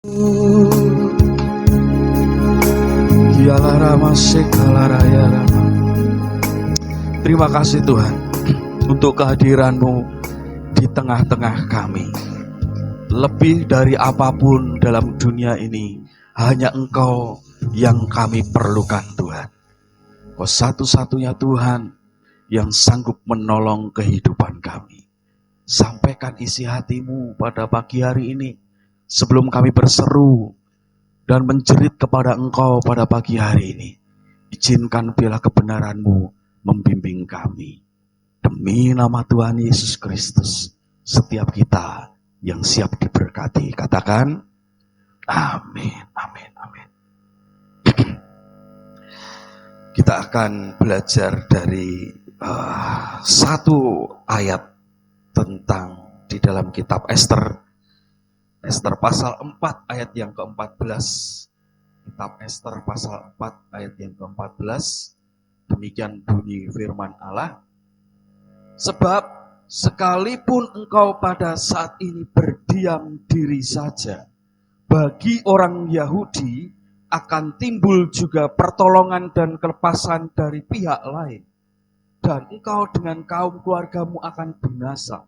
Terima kasih Tuhan untuk kehadiran-Mu di tengah-tengah kami. Lebih dari apapun dalam dunia ini, hanya Engkau yang kami perlukan Tuhan. Kau satu-satunya Tuhan yang sanggup menolong kehidupan kami. Sampaikan isi hati-Mu pada pagi hari ini, sebelum kami berseru dan menjerit kepada Engkau pada pagi hari ini. Izinkan bila kebenaran-Mu membimbing kami. Demi nama Tuhan Yesus Kristus, setiap kita yang siap diberkati, katakan amin, amin, amin. Kita akan belajar dari satu ayat tentang di dalam kitab Ester. Ester pasal 4 ayat yang ke-14. Kitab Ester pasal 4 ayat yang ke-14. Demikian bunyi firman Allah. Sebab sekalipun engkau pada saat ini berdiam diri saja, bagi orang Yahudi akan timbul juga pertolongan dan kelepasan dari pihak lain. Dan engkau dengan kaum keluargamu akan binasa.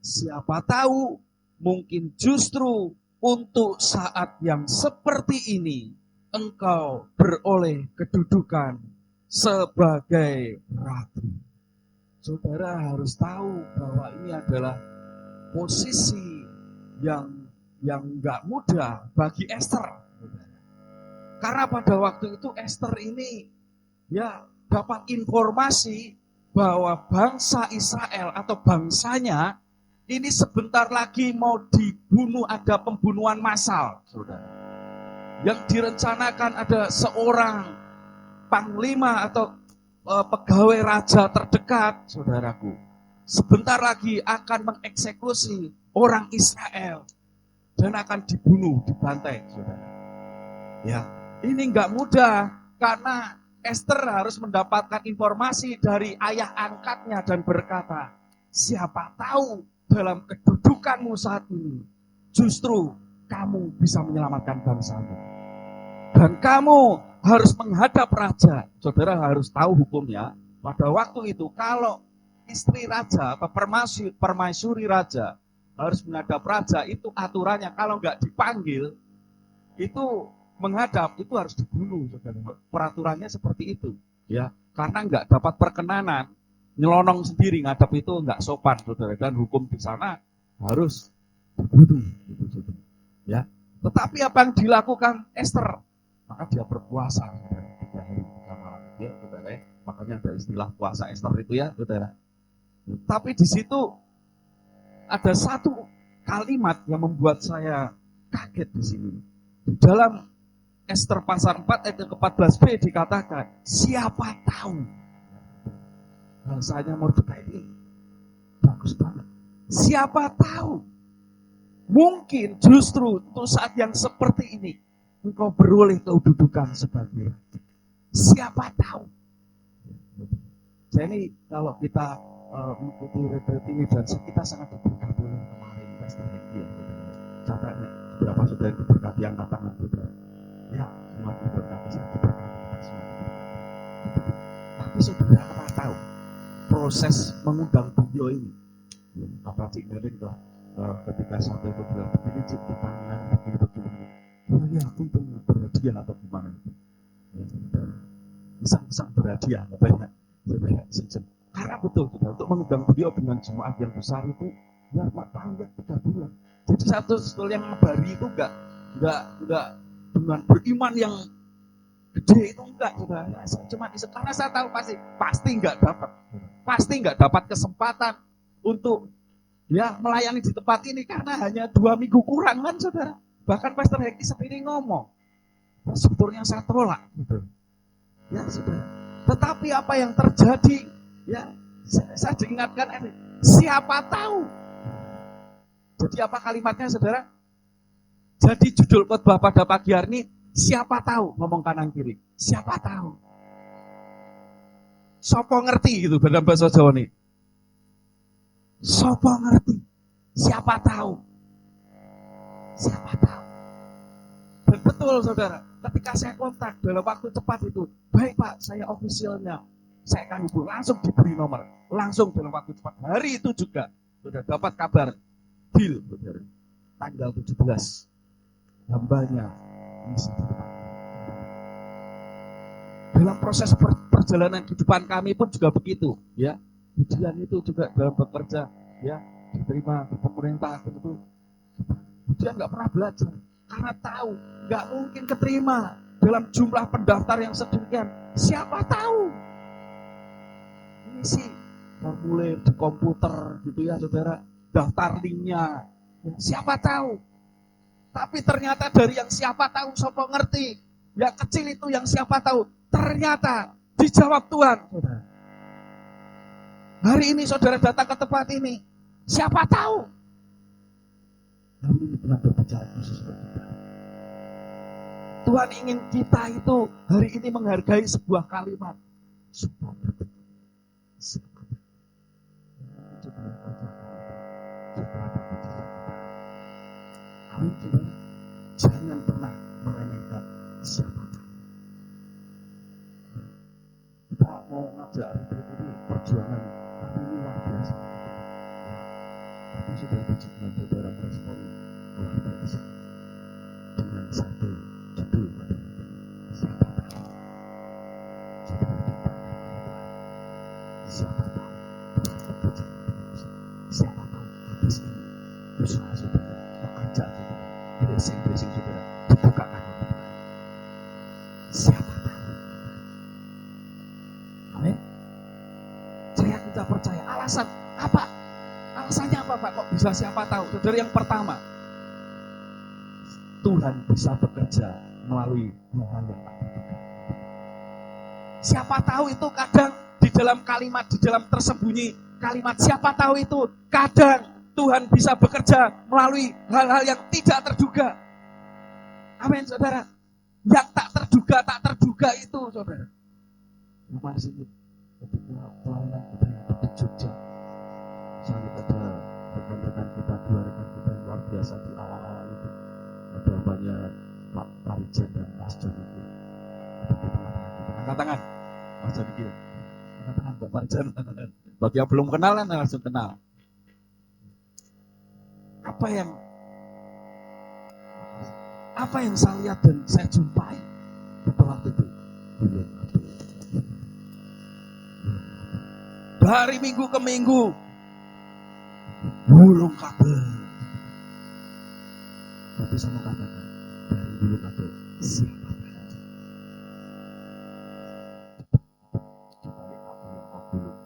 Siapa tahu, mungkin justru untuk saat yang seperti ini, engkau beroleh kedudukan sebagai ratu. Saudara harus tahu bahwa ini adalah posisi yang enggak mudah bagi Ester. Karena pada waktu itu Ester ini dapat informasi bahwa bangsa Israel atau bangsanya ini sebentar lagi mau dibunuh, ada pembunuhan massal, saudara. Yang direncanakan ada seorang panglima atau pegawai raja terdekat, saudaraku, sebentar lagi akan mengeksekusi orang Israel dan akan dibunuh, dibantai, saudara. Ya, ini enggak mudah karena Ester harus mendapatkan informasi dari ayah angkatnya dan berkata, siapa tahu dalam kedudukanmu saat ini justru kamu bisa menyelamatkan bangsamu. Dan kamu harus menghadap raja. Saudara harus tahu hukumnya. Pada waktu itu kalau istri raja atau permaisuri raja harus menghadap raja, itu aturannya kalau nggak dipanggil, itu menghadap itu harus dibunuh. Saudara. Peraturannya seperti itu. Ya, karena nggak dapat perkenanan, nyelonong sendiri ngadap itu nggak sopan, saudara. Dan hukum di sana harus dibunuh. Ya. Tetapi apa yang dilakukan Ester? Maka dia berpuasa 3 hari 3 malam, ya, saudara. Makanya ada istilah puasa Ester itu ya, saudara. Tapi di situ ada satu kalimat yang membuat saya kaget di sini. Di dalam Ester pasal 4 ayat ke-14b dikatakan, siapa tahu. Bahasanya Mordekai ini bagus banget. Siapa tahu. Mungkin justru untuk saat yang seperti ini engkau beroleh kedudukan sebagai ratu. Siapa tahu. Jadi kalau kita mengikuti retreat ini dan kita sangat diberkati oleh kemarin Pastor Heki. Catatnya berapa sudah diberkati angkat tangan saudara. Ya, semua diberkati, saya diberkati, kita semua diberkati. Tapi saudara pernah tahu proses mengundang beliau ini. Apa Cik Merin ketika sampai itu bilang begini Cik di tangan begini. Ya, aku berhadiah atau gimana itu. Bisa berhadiah, banyak season. Karena betul juga untuk mengundang beliau dengan jemaat yang besar itu ya panjang 3 bulan. Jadi satu yang ngebari itu enggak dengan beriman yang gede itu enggak, saudara. Cuma karena saya tahu pasti enggak dapat kesempatan untuk melayani di tempat ini karena hanya 2 minggu kurang kan, saudara. Bahkan Pastor Heki sendiri ngomong, sebetulnya saya tolak, gitu. Ya sudah. Tetapi apa yang terjadi, ya saya diingatkan ini, siapa tahu. Jadi apa kalimatnya, saudara? Jadi judul khotbah pada pagi hari ini, siapa tahu, ngomong kanan kiri, siapa tahu. Sopo ngerti gitu dalam bahasa Jawa nih. Sopo ngerti, siapa tahu. Siapa tahu. Betul saudara, ketika saya kontak dalam waktu cepat itu, baik Pak, saya ofisialnya, saya akan hubungi, langsung diberi nomor, langsung dalam waktu cepat. Hari itu juga sudah dapat kabar, deal saudara, tanggal 17, hambanya misi di depan. Dalam proses perjalanan kehidupan kami pun juga begitu, ya. Ujian itu juga dalam bekerja, ya, diterima di pemerintah tentu. Ujian nggak pernah belajar, karena tahu nggak mungkin keterima dalam jumlah pendaftar yang sedemikian. Siapa tahu? Ini sih formulir di komputer gitu ya saudara, daftar linknya. Siapa tahu? Tapi ternyata dari yang siapa tahu sopo ngerti. Yang kecil itu yang siapa tahu. Ternyata dijawab Tuhan. Saudara. Hari ini saudara datang ke tempat ini. Siapa tahu? Hari ini Tuhan berbicara khusus bagi kita. Tuhan ingin kita itu hari ini menghargai sebuah kalimat. Jangan pernah meremehkan siapa tahu. Kita mau ngajak ini perjuangan, tapi ini luar biasa. Tapi sudah puji Tuhan, saudara merespon luar biasa dengan satu judul pada siapa tahu. Siapa tahu. Siapa tahu habis ini usaha saudara, pekerjaan saudara, blessing saudara dibukakan oleh Tuhan. Siapa tahu. Amin. Saya tidak percaya. Alasan apa? Alasannya apa Pak? Kok bisa siapa tahu? Saudara, yang pertama, Tuhan bisa bekerja melalui hal-hal yang tak terduga. Siapa tahu itu kadang di dalam kalimat, di dalam tersembunyi kalimat siapa tahu itu kadang Tuhan bisa bekerja melalui hal-hal yang tidak terduga. Amin saudara. Yang tak terduga itu saudara. Kemarin sini ketika pelayanan kita yang di Jogja, misalnya ada rekan-rekan kita, dua rekan kita yang luar biasa di awal-awal itu, ada banyak Pak Parijan dan Mas Joni itu ada di tengah-tengah kita. Angkat tangan Mas Joni itu, angkat tangan Pak Parijan. Bagi yang belum kenal kan langsung kenal. Apa yang saya lihat dan saya jumpai pada waktu itu? Dari minggu ke minggu gulung kabel. Tapi sama katakan dari gulung kabel siapa tahu. Dibalik kabel yang kau gulung.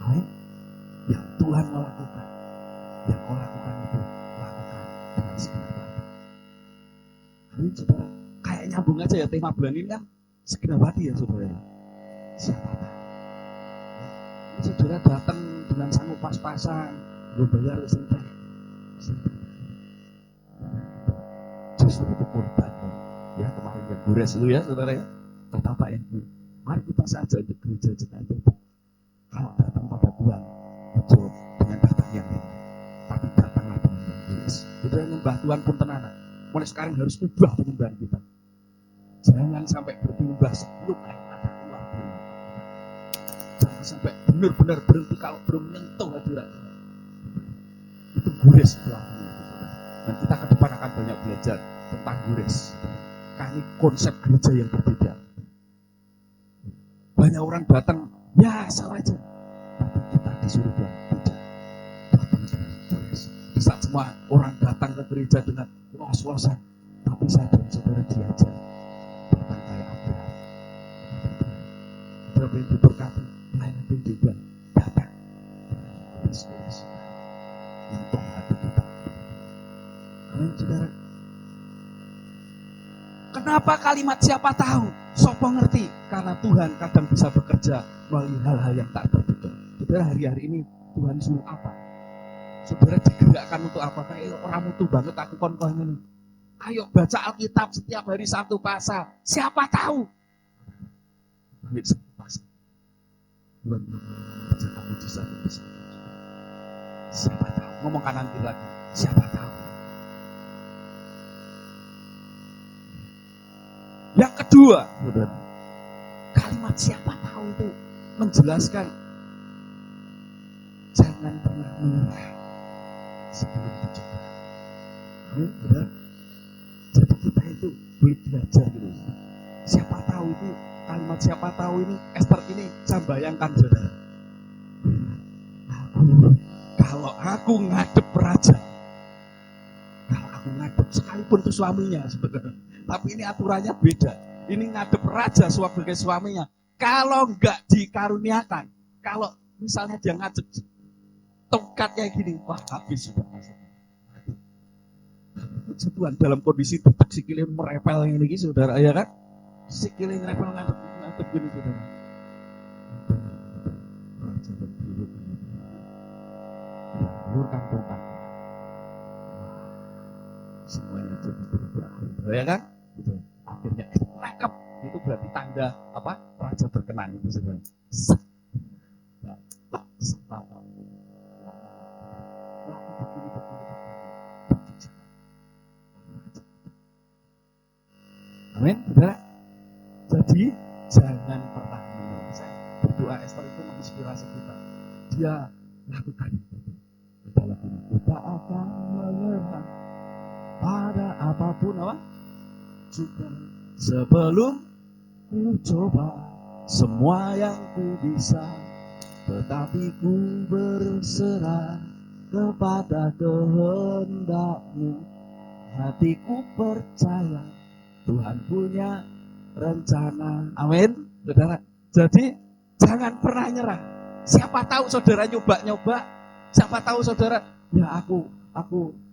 Amin. Yang Tuhan melakukan, yang kau lakukan itu lakukan dengan segenap hati. Amin saudara. Kayak nyambung aja ya tema bulan ini kan segenap hati ya saudara. Siapa tahu. Saudara datang dengan sanggup pas-pasan, gue bayar sentai. Justru itu korban. Ya kemarin yang gures itu ya saudara ya. Kata Pak Endu, mari kita saja di gereja jenazah itu. Kalau datang pada Tuhan, betul dengan datang yang ini. Tapi datanglah dengan yang gures. Saudara nyembah Tuhan pun tenanan. Mulai sekarang harus ubah penyembahan kita. Jangan sampai bertimbah sebelum air mata keluar dari mata kita. Jangan sampai benar-benar berhenti kalau belum menyentuh hadirat Tuhan. Itu gures pelakunya. Dan kita ke depan akan banyak belajar tentang gures. Karena ini konsep gereja yang berbeda. Banyak orang datang, ya saja. Tapi kita disuruh Tuhan, tidak. Datang dengan gures. Di saat semua orang datang ke gereja dengan was-wasan, tapi saya dan saudara diajar datang kayak Abraham. Saudara yang diberkati, layanan yang juga datang. Gores-gores. Untuk hati kita. Amin saudara. Kenapa kalimat siapa tahu? Sopo ngerti? Karena Tuhan kadang bisa bekerja melalui hal-hal yang tak terduga. Saudara, hari-hari ini Tuhan suruh apa? Saudara digerakkan untuk apa? Kayak orang mutu banget aku kon-kon ini. Ayo baca Alkitab setiap hari satu pasal. Siapa tahu? Ambil satu pasal. Tuhan mengerjakan mujizat itu. Siapa tahu? ngomong kanan kiri lagi. Siapa tahu. Yang kedua, saudara, kalimat siapa tahu itu menjelaskan jangan pernah menyerah sebelum dicoba. Benar? Jadi kita itu belajar gitu. Siapa tahu itu kalimat siapa tahu ini Esther ini saya bayangkan saudara. Kalau aku ngadep raja, kalau aku ngadep sekalipun itu suaminya sebenarnya, tapi ini aturannya beda. Ini ngadep raja sebagai suaminya. Kalau enggak dikaruniakan, kalau misalnya dia ngadep tongkat kayak gini, wah habis sudah. Tuhan dalam kondisi tutup sikilnya merepel ini saudara, ya kan? Sikilnya merepel ngadep gini saudara. Raja berdiri, ulurkan tongkat. Semuanya jadi berubah, ya kan? Gitu. Akhirnya nangkep, itu berarti tanda apa? Raja berkenan itu saudara. Amin, saudara. Jadi jangan pernah menyerah. Saya berdoa Esther itu menginspirasi kita. Dia lakukan itu. Dalam ini kita akan menyerah pada apapun apa? Juga sebelum ku coba semua yang ku bisa, tetapi ku berserah kepada kehendak-Mu. Hatiku percaya Tuhan punya rencana. Amin, saudara. Jadi jangan pernah nyerah. Siapa tahu saudara nyoba-nyoba, siapa tahu saudara, ya aku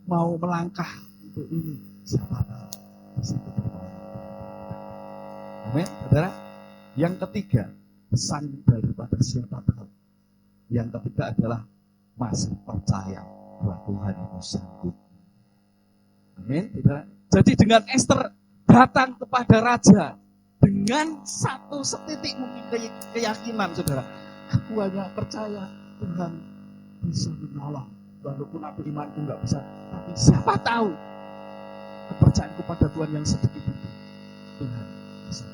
mau melangkah untuk ini. Siapa tahu di situ. Amin, saudara. Yang ketiga, pesan daripada siapa tahu. Yang ketiga adalah masih percaya bahwa Tuhan itu sanggup. Amin, saudara. Jadi dengan Esther datang kepada raja dengan satu setitik mungkin keyakinan, saudara. Aku hanya percaya Tuhan bisa menolong, walaupun aku imanku nggak bisa. Tapi siapa tahu kepercayaanku pada Tuhan yang sedikit itu, Tuhan bisa.